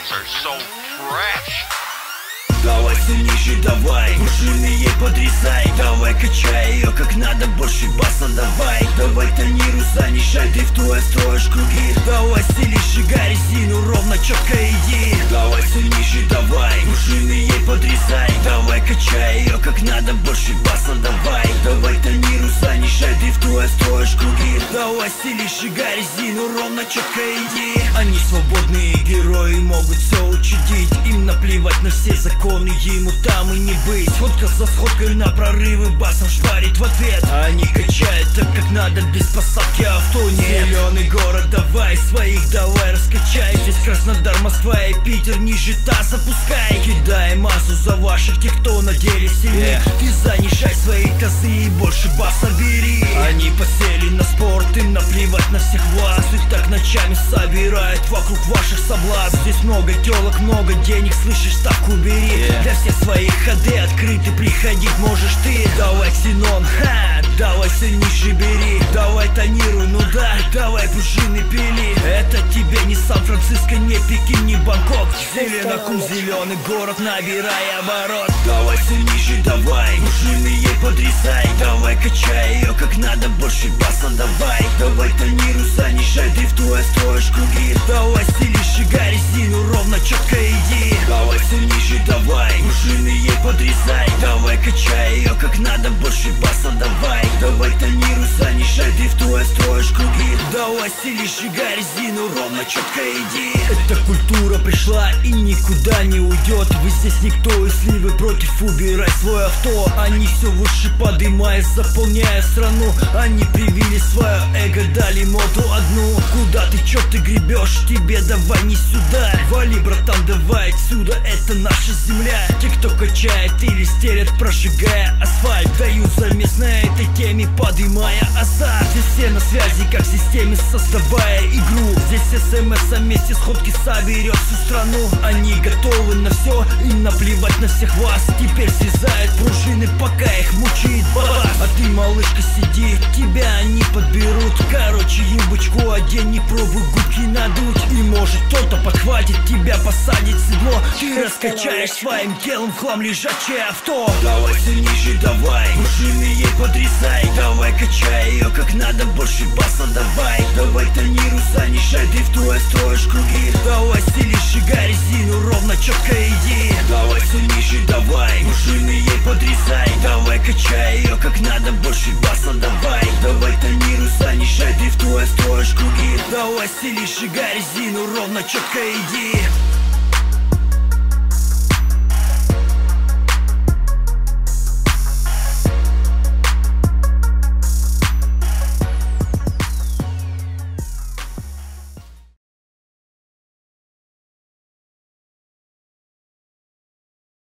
beats are so fresh. Давай сильнейший, давай, пружины ей подрезай. Давай качай ее как надо, больше баса давай. Давай тонируй, занижай, дрифтуя, строишь круги. Давай стили, сжигай резину, ровно, четко иди. Давай сильнейший, давай, пружины ей подрезай. Давай качай ее как надо, больше баса давай. Давай тонируй, занижай, дрифтуя, строишь круги. Давай стили, сжигай резину, ровно, четко иди. Они свободные герои, могут все учудить. Им наплевать на все законы, ему там и не быть. Сходка за сходкой на прорывы, басом шпарит в ответ. Они качают так как надо, без посадки авто нет. Зеленый город, давай своих, давай раскачай. Здесь Краснодар, Москва и Питер, ниже таз запускай. Кидай массу за ваших, тех, кто на деле сильнее. Ты занижай свои тазы и больше баса бери. Они посели на спорт, им наплевать на всех вас. И так ночами собирают вокруг ваших соблазн. Здесь много телок, много денег, слышишь, ставку бери. Для всех своих ходы открыты, приходить можешь ты. Давай ксенон, давай сильнейший бери. Давай тонируй, ну да, давай пружины пили. Это тебе не Сан-Франциско, не Пекин, не Бангкок. Зеленокум, зеленый город, набирай оборот. Давай сильнейший, давай, пружины ей подрезай. Давай качай ее как надо, больше баса давай. Давай тонируй, занижай, дрифтуя, строишь круги. Давай стили, сжигай резину, ровно, четко иди. Давай сильнейший, давай, пружины ей подрезай. Давай качай ее как надо, больше баса давай. Давай тонируй, занижай, дрифтуя, строишь круги. Давай стили, сжигай резину, ровно, четко иди. Эта культура пришла и никуда не уйдет. Вы здесь никто, если вы против, убирай свое авто. Они все выше подымая, заполняя страну. Они привили свое эго, дали моду одну. Куда ты, чё ты гребешь, тебе давай не сюда. Вали, братан, давай отсюда, это наша земля. Те, кто качает или стелят, прожигая асфальт, дают замес на этой теме, подымая азарт. Здесь все на связи, как в системе, создавая игру. Здесь СМС, вместе сходки соберет всю страну. Они готовы на все, им наплевать на всех вас. Теперь связают пружины, пока их мучает бас. А ты, малышка, сиди, тебя они подберут. Короче, юбочку одень, не пробуй губки надуть. И может кто-то подхватит тебя, посадит в седло. Ты раскачаешь своим телом в хлам лежачее авто. Давай сильнейший, давай, пружины ей подрезай. Давай качай ее как надо, больше баса давай. Давай тонируй, занижай, дрифтуя, строишь круги. Давай стили, сжигай резину, ровно, четко иди. Давай сильнейший, давай, пружины ей подрезай. Давай качай ее как надо, больше баса давай. Давай тонируй, занижай, дрифтуя, строишь круги. Давай стили, сжигай резину, ровно, четко иди.